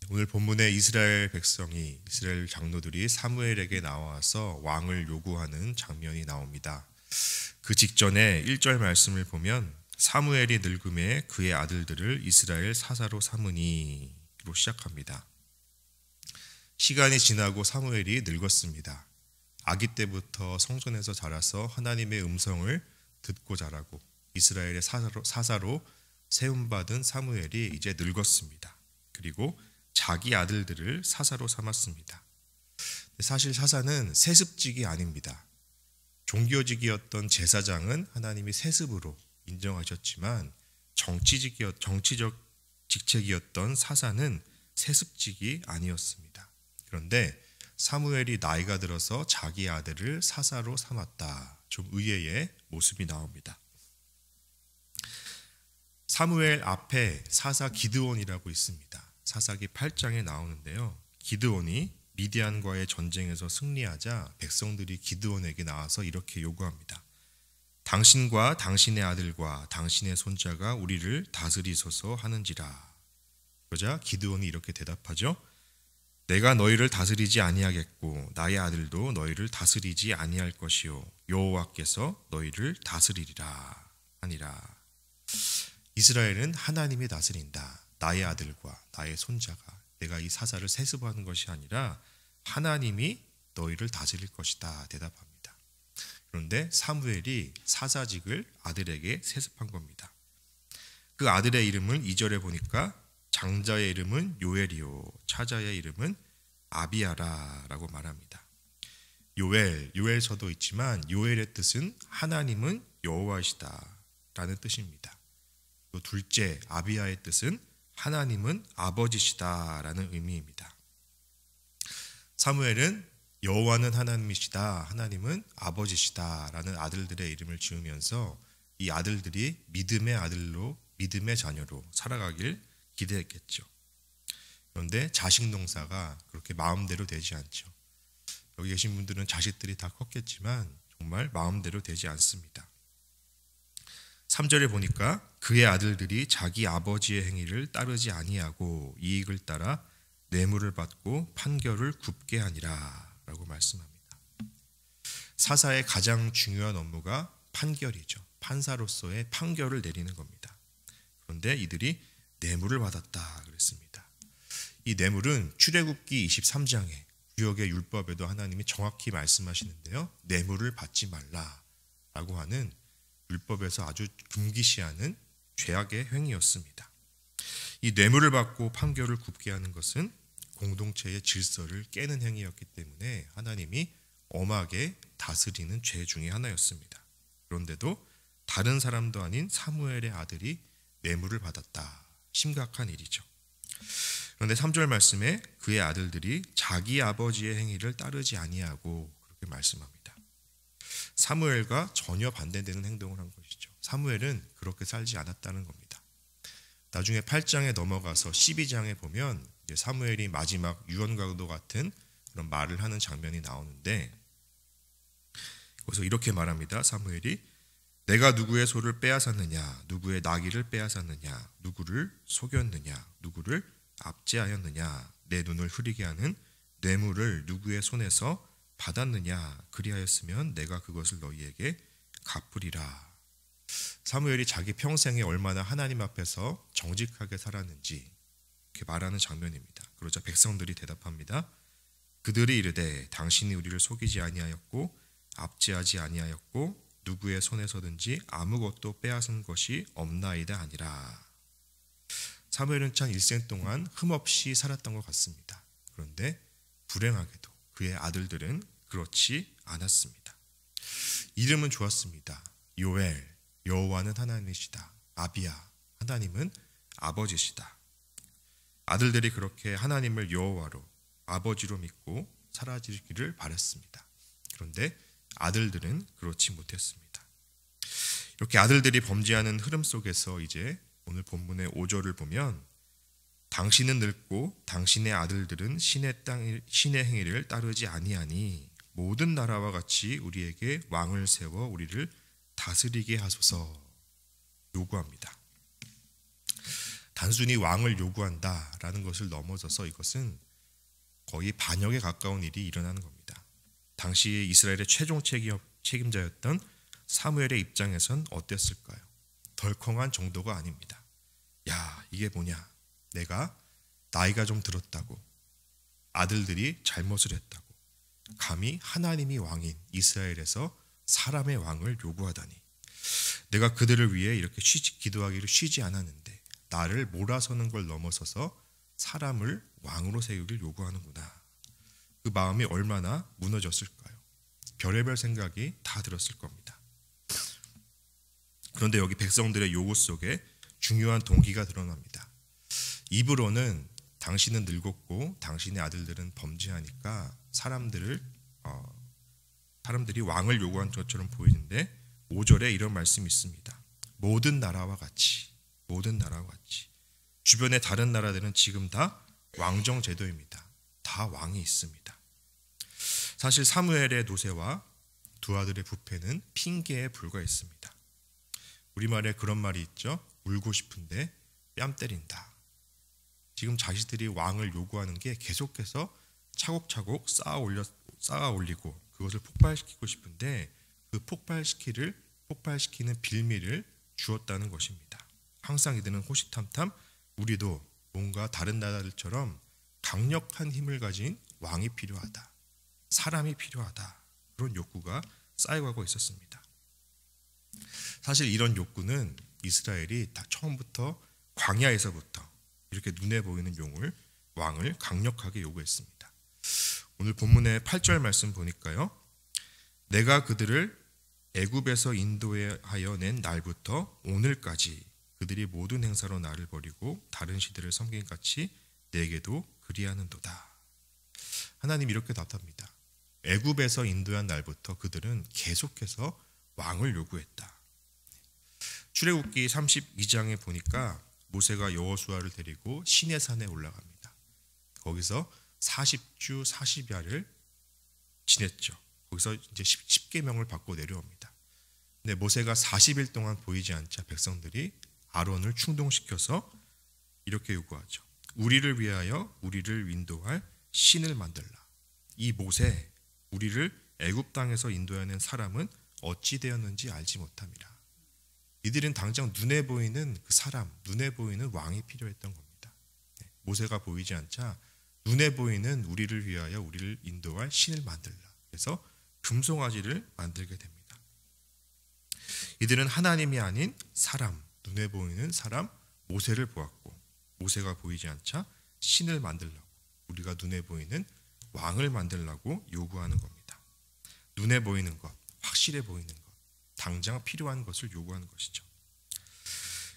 오늘 본문에 이스라엘 백성이, 이스라엘 장로들이 사무엘에게 나와서 왕을 요구하는 장면이 나옵니다. 그 직전에 1절 말씀을 보면 사무엘이 늙음에 그의 아들들을 이스라엘 사사로 삼으니로 시작합니다. 시간이 지나고 사무엘이 늙었습니다. 아기 때부터 성전에서 자라서 하나님의 음성을 듣고 자라고 이스라엘의 사사로 세움받은 사무엘이 이제 늙었습니다. 그리고 자기 아들들을 사사로 삼았습니다. 사실 사사는 세습직이 아닙니다. 종교직이었던 제사장은 하나님이 세습으로 인정하셨지만 정치적 직책이었던 사사는 세습직이 아니었습니다. 그런데 사무엘이 나이가 들어서 자기 아들을 사사로 삼았다. 좀 의외의 모습이 나옵니다. 사무엘 앞에 사사 기드온이라고 있습니다. 사사기 8장에 나오는데요. 기드온이 미디안과의 전쟁에서 승리하자 백성들이 기드온에게 나와서 이렇게 요구합니다. 당신과 당신의 아들과 당신의 손자가 우리를 다스리소서 하는지라. 그러자 기드온이 이렇게 대답하죠. 내가 너희를 다스리지 아니하겠고 나의 아들도 너희를 다스리지 아니할 것이요 여호와께서 너희를 다스리리라 하니라. 이스라엘은 하나님이 다스린다. 나의 아들과 나의 손자가, 내가 이 사사를 세습하는 것이 아니라 하나님이 너희를 다스릴 것이다 대답합니다. 그런데 사무엘이 사사직을 아들에게 세습한 겁니다. 그 아들의 이름을 2절에 보니까 장자의 이름은 요엘이요 차자의 이름은 아비야라라고 말합니다. 요엘서도 있지만 요엘의 뜻은 하나님은 여호와시다 라는 뜻입니다. 또 둘째 아비야의 뜻은 하나님은 아버지시다 라는 의미입니다. 사무엘은 여호와는 하나님이시다, 하나님은 아버지시다 라는 아들들의 이름을 지으면서 이 아들들이 믿음의 아들로, 믿음의 자녀로 살아가길 기대했겠죠. 그런데 자식 농사가 그렇게 마음대로 되지 않죠. 여기 계신 분들은 자식들이 다 컸겠지만 정말 마음대로 되지 않습니다. 3절에 보니까 그의 아들들이 자기 아버지의 행위를 따르지 아니하고 이익을 따라 뇌물을 받고 판결을 굽게 하니라 라고 말씀합니다. 사사의 가장 중요한 업무가 판결이죠. 판사로서의 판결을 내리는 겁니다. 그런데 이들이 뇌물을 받았다 그랬습니다. 이 뇌물은 출애굽기 23장에 구역의 율법에도 하나님이 정확히 말씀하시는데요. 뇌물을 받지 말라라고 하는 율법에서 아주 금기시하는 죄악의 행위였습니다. 이 뇌물을 받고 판결을 굽게 하는 것은 공동체의 질서를 깨는 행위였기 때문에 하나님이 엄하게 다스리는 죄 중에 하나였습니다. 그런데도 다른 사람도 아닌 사무엘의 아들이 뇌물을 받았다. 심각한 일이죠. 그런데 3절 말씀에 그의 아들들이 자기 아버지의 행위를 따르지 아니하고 그렇게 말씀합니다. 사무엘과 전혀 반대되는 행동을 한 것이죠. 사무엘은 그렇게 살지 않았다는 겁니다. 나중에 8장에 넘어가서 12장에 보면 이제 사무엘이 마지막 유언과도 같은 그런 말을 하는 장면이 나오는데 거기서 이렇게 말합니다. 사무엘이 내가 누구의 소를 빼앗았느냐, 누구의 나귀를 빼앗았느냐, 누구를 속였느냐, 누구를 압제하였느냐, 내 눈을 흐리게 하는 뇌물을 누구의 손에서 받았느냐, 그리하였으면 내가 그것을 너희에게 갚으리라. 사무엘이 자기 평생에 얼마나 하나님 앞에서 정직하게 살았는지 이렇게 말하는 장면입니다. 그러자 백성들이 대답합니다. 그들이 이르되 당신이 우리를 속이지 아니하였고 압제하지 아니하였고 누구의 손에서든지 아무것도 빼앗은 것이 없나이다 하니라. 사무엘은 참 일생 동안 흠없이 살았던 것 같습니다. 그런데 불행하게도 그의 아들들은 그렇지 않았습니다. 이름은 좋았습니다. 요엘, 여호와는 하나님이시다. 아비야, 하나님은 아버지시다. 아들들이 그렇게 하나님을 여호와로, 아버지로 믿고 살아지기를 바랐습니다. 그런데 아들들은 그렇지 못했습니다. 이렇게 아들들이 범죄하는 흐름 속에서 이제 오늘 본문의 5절을 보면 당신은 늙고 당신의 아들들은 신의 행위를 따르지 아니하니 모든 나라와 같이 우리에게 왕을 세워 우리를 다스리게 하소서 요구합니다. 단순히 왕을 요구한다라는 것을 넘어서서 이것은 거의 반역에 가까운 일이 일어나는 겁니다. 당시 이스라엘의 최종 책임자였던 사무엘의 입장에선 어땠을까요? 덜컹한 정도가 아닙니다. 야, 이게 뭐냐? 내가 나이가 좀 들었다고, 아들들이 잘못을 했다고, 감히 하나님이 왕인 이스라엘에서 사람의 왕을 요구하다니, 내가 그들을 위해 이렇게 기도하기를 쉬지 않았는데 나를 몰아서는 걸 넘어서서 사람을 왕으로 세우기를 요구하는구나. 그 마음이 얼마나 무너졌을까요? 별의별 생각이 다 들었을 겁니다. 그런데 여기 백성들의 요구 속에 중요한 동기가 드러납니다. 입으로는 당신은 늙었고 당신의 아들들은 범죄하니까 사람들이 왕을 요구한 것처럼 보이는데 5절에 이런 말씀이 있습니다. 모든 나라와 같이 주변의 다른 나라들은 지금 다 왕정 제도입니다. 다 왕이 있습니다. 사실 사무엘의 노쇠와 두 아들의 부패는 핑계에 불과했습니다. 우리말에 그런 말이 있죠. 울고 싶은데 뺨 때린다. 지금 자식들이 왕을 요구하는 게 계속해서 차곡차곡 쌓아 올리고 그것을 폭발시키고 싶은데 그 폭발시키는 빌미를 주었다는 것입니다. 항상 이들은 호시탐탐 우리도 뭔가 다른 나라들처럼 강력한 힘을 가진 왕이 필요하다. 사람이 필요하다. 그런 욕구가 쌓여가고 있었습니다. 사실 이런 욕구는 이스라엘이 다 처음부터 광야에서부터 이렇게 눈에 보이는 왕을 강력하게 요구했습니다. 오늘 본문의 8절 말씀 보니까요. 내가 그들을 애굽에서 인도하여 낸 날부터 오늘까지 그들이 모든 행사로 나를 버리고 다른 시들을 섬긴 같이 내게도 그리하는도다. 하나님 이렇게 답합니다. 애굽에서 인도한 날부터 그들은 계속해서 왕을 요구했다. 출애굽기 32장에 보니까 모세가 여호수아를 데리고 시내산에 올라갑니다. 거기서 40주 40야를 지냈죠. 거기서 이제 10계명을 받고 내려옵니다. 근데 모세가 40일 동안 보이지 않자 백성들이 아론을 충동시켜서 이렇게 요구하죠. 우리를 위하여 우리를 인도할 신을 만들라. 이 모세, 우리를 애굽 땅에서 인도하는 사람은 어찌 되었는지 알지 못함이라. 이들은 당장 눈에 보이는 그 사람, 눈에 보이는 왕이 필요했던 겁니다. 모세가 보이지 않자 눈에 보이는 우리를 위하여 우리를 인도할 신을 만들라. 그래서 금송아지를 만들게 됩니다. 이들은 하나님이 아닌 사람, 눈에 보이는 사람 모세를 보았고 모세가 보이지 않자 신을 만들라고, 우리가 눈에 보이는 왕을 만들라고 요구하는 겁니다. 눈에 보이는 것, 확실해 보이는 것, 당장 필요한 것을 요구하는 것이죠.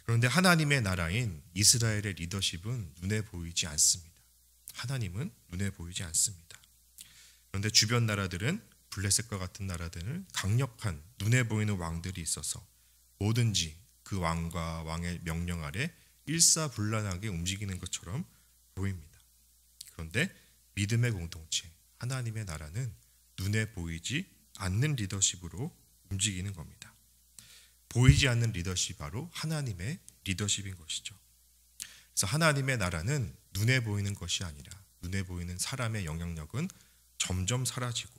그런데 하나님의 나라인 이스라엘의 리더십은 눈에 보이지 않습니다. 하나님은 눈에 보이지 않습니다. 그런데 주변 나라들은 블레셋과 같은 나라들은 강력한 눈에 보이는 왕들이 있어서 뭐든지 그 왕과 왕의 명령 아래 일사불란하게 움직이는 것처럼 보입니다. 그런데 믿음의 공동체, 하나님의 나라는 눈에 보이지 않는 리더십으로 움직이는 겁니다. 보이지 않는 리더십이 바로 하나님의 리더십인 것이죠. 그래서 하나님의 나라는 눈에 보이는 것이 아니라 눈에 보이는 사람의 영향력은 점점 사라지고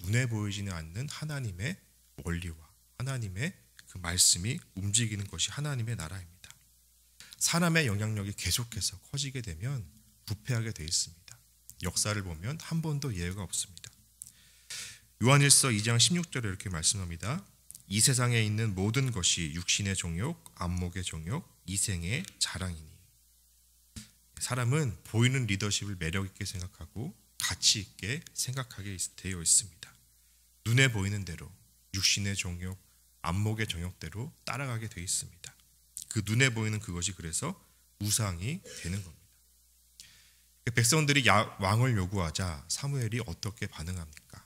눈에 보이지는 않는 하나님의 원리와 하나님의 그 말씀이 움직이는 것이 하나님의 나라입니다. 사람의 영향력이 계속해서 커지게 되면 부패하게 되어 있습니다. 역사를 보면 한 번도 예외가 없습니다. 요한일서 2장 16절에 이렇게 말씀합니다. 이 세상에 있는 모든 것이 육신의 정욕, 안목의 정욕, 이생의 자랑이니. 사람은 보이는 리더십을 매력 있게 생각하고 가치 있게 생각하게 되어 있습니다. 눈에 보이는 대로 육신의 정욕, 안목의 정욕대로 따라가게 되어 있습니다. 그 눈에 보이는 그것이 그래서 우상이 되는 겁니다. 백성들이 왕을 요구하자 사무엘이 어떻게 반응합니까?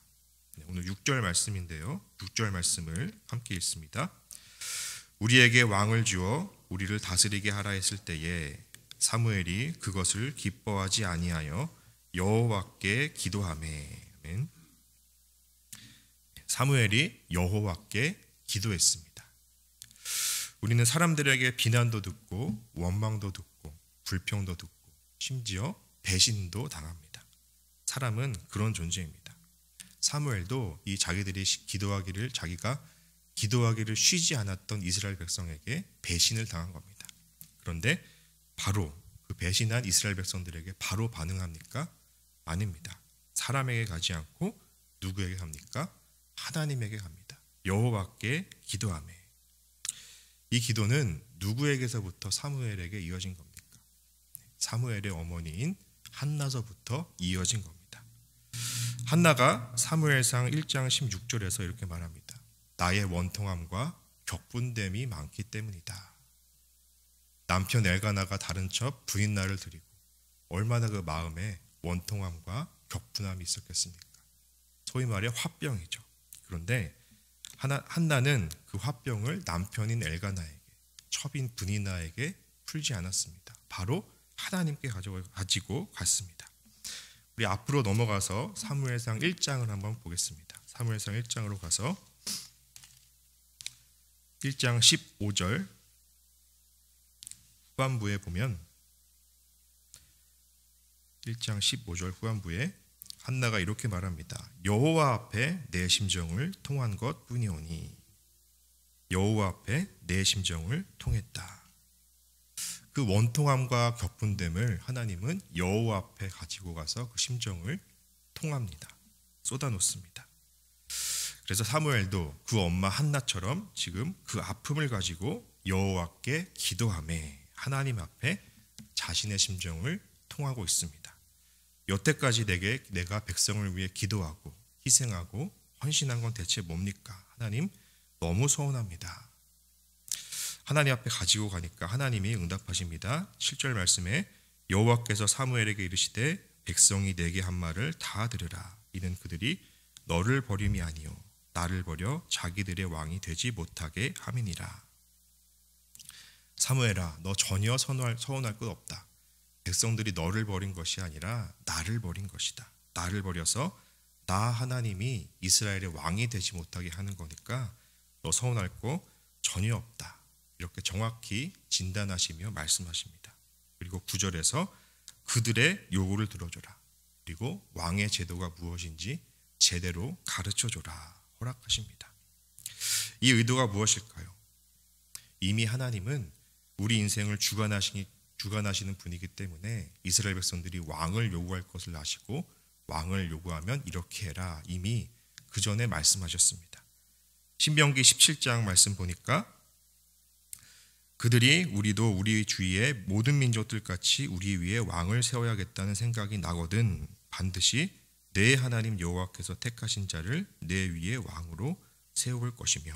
오늘 6절 말씀인데요. 6절 말씀을 함께 읽습니다. 우리에게 왕을 주어 우리를 다스리게 하라 했을 때에 사무엘이 그것을 기뻐하지 아니하여 여호와께 기도하매. 아멘. 사무엘이 여호와께 기도했습니다. 우리는 사람들에게 비난도 듣고 원망도 듣고 불평도 듣고 심지어 배신도 당합니다. 사람은 그런 존재입니다. 사무엘도 이 자기가 기도하기를 쉬지 않았던 이스라엘 백성에게 배신을 당한 겁니다. 그런데 바로 그 배신한 이스라엘 백성들에게 바로 반응합니까? 아닙니다. 사람에게 가지 않고 누구에게 갑니까? 하나님에게 갑니다. 여호와께 기도하매. 이 기도는 누구에게서부터 사무엘에게 이어진 겁니까? 사무엘의 어머니인 한나서부터 이어진 겁니다. 한나가 사무엘상 1장 16절에서 이렇게 말합니다. 나의 원통함과 격분됨이 많기 때문이다. 남편 엘가나가 다른 첩 부인 나를 드리고 얼마나 그 마음에 원통함과 격분함이 있었겠습니까? 소위 말해 화병이죠. 그런데 한나는 그 화병을 남편인 엘가나에게, 첩인 브니나에게 풀지 않았습니다. 바로 하나님께 가지고 갔습니다. 우리 앞으로 넘어가서 사무엘상 1장을 한번 보겠습니다. 사무엘상 1장으로 가서 1장 15절 후반부에 보면 1장 15절 후반부에 한나가 이렇게 말합니다. 여호와 앞에 내 심정을 통한 것 뿐이오니. 여호와 앞에 내 심정을 통했다. 그 원통함과 격분됨을 하나님은 여호와 앞에 가지고 가서 그 심정을 통합니다. 쏟아놓습니다. 그래서 사무엘도 그 엄마 한나처럼 지금 그 아픔을 가지고 여호와께 기도하며 하나님 앞에 자신의 심정을 통하고 있습니다. 여태까지 내가 백성을 위해 기도하고 희생하고 헌신한 건 대체 뭡니까? 하나님, 너무 서운합니다. 하나님 앞에 가지고 가니까 하나님이 응답하십니다. 7절 말씀에 여호와께서 사무엘에게 이르시되 백성이 내게 한 말을 다 들으라. 이는 그들이 너를 버림이 아니요 나를 버려 자기들의 왕이 되지 못하게 함이니라. 사무엘아, 너 전혀 서운할 것 없다. 백성들이 너를 버린 것이 아니라 나를 버린 것이다. 나를 버려서 나 하나님이 이스라엘의 왕이 되지 못하게 하는 거니까 너 서운할 거 전혀 없다. 이렇게 정확히 진단하시며 말씀하십니다. 그리고 9절에서 그들의 요구를 들어줘라. 그리고 왕의 제도가 무엇인지 제대로 가르쳐줘라 허락하십니다. 이 의도가 무엇일까요? 이미 하나님은 우리 인생을 주관하시는 분이기 때문에 이스라엘 백성들이 왕을 요구할 것을 아시고 왕을 요구하면 이렇게 해라 이미 그 전에 말씀하셨습니다. 신명기 17장 말씀 보니까 그들이 우리도 우리 주위의 모든 민족들 같이 우리 위에 왕을 세워야겠다는 생각이 나거든 반드시 내 하나님 여호와께서 택하신 자를 내 위에 왕으로 세울 것이며.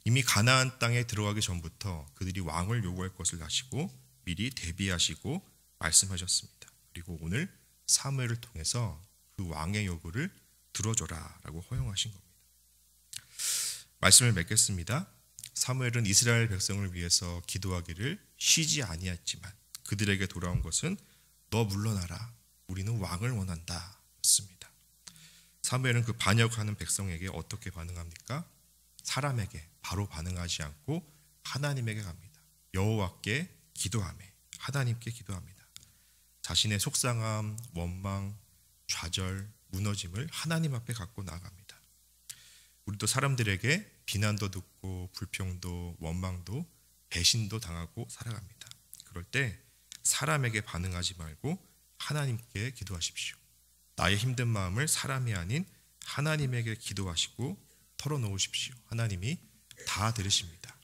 이미 가나안 땅에 들어가기 전부터 그들이 왕을 요구할 것을 아시고 미리 대비하시고 말씀하셨습니다. 그리고 오늘 사무엘을 통해서 그 왕의 요구를 들어줘라 라고 허용하신 겁니다. 말씀을 맺겠습니다. 사무엘은 이스라엘 백성을 위해서 기도하기를 쉬지 아니했지만 그들에게 돌아온 것은 너 물러나라. 우리는 왕을 원한다. 였습니다. 사무엘은 그 반역하는 백성에게 어떻게 반응합니까? 사람에게 바로 반응하지 않고 하나님에게 갑니다. 여호와께 기도하며 하나님께 기도합니다. 자신의 속상함, 원망, 좌절, 무너짐을 하나님 앞에 갖고 나아갑니다. 우리도 사람들에게 비난도 듣고 불평도 원망도 배신도 당하고 살아갑니다. 그럴 때 사람에게 반응하지 말고 하나님께 기도하십시오. 나의 힘든 마음을 사람이 아닌 하나님에게 기도하시고 털어놓으십시오. 하나님이 다 들으십니다.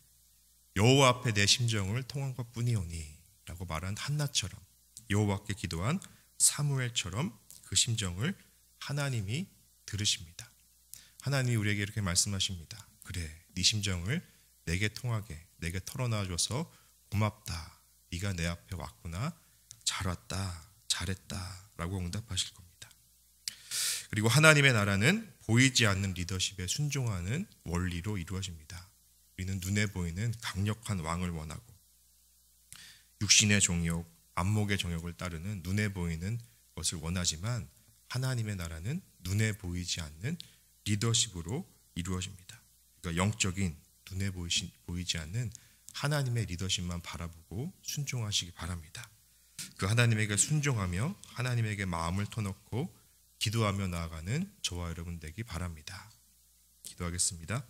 여호와 앞에 내 심정을 통한 것뿐이오니 라고 말한 한나처럼 여호와께 기도한 사무엘처럼 그 심정을 하나님이 들으십니다. 하나님이 우리에게 이렇게 말씀하십니다. 그래, 네 심정을 내게 통하게 내게 털어놔줘서 고맙다. 네가 내 앞에 왔구나. 잘 왔다. 잘했다. 라고 응답하실 겁니다. 그리고 하나님의 나라는 보이지 않는 리더십에 순종하는 원리로 이루어집니다. 우리는 눈에 보이는 강력한 왕을 원하고 육신의 종욕, 안목의 정욕을 따르는 눈에 보이는 것을 원하지만 하나님의 나라는 눈에 보이지 않는 리더십으로 이루어집니다. 그러니까 영적인 눈에 보이지 않는 하나님의 리더십만 바라보고 순종하시기 바랍니다. 그 하나님에게 순종하며 하나님에게 마음을 터놓고 기도하며 나아가는 저와 여러분 되기 바랍니다. 기도하겠습니다.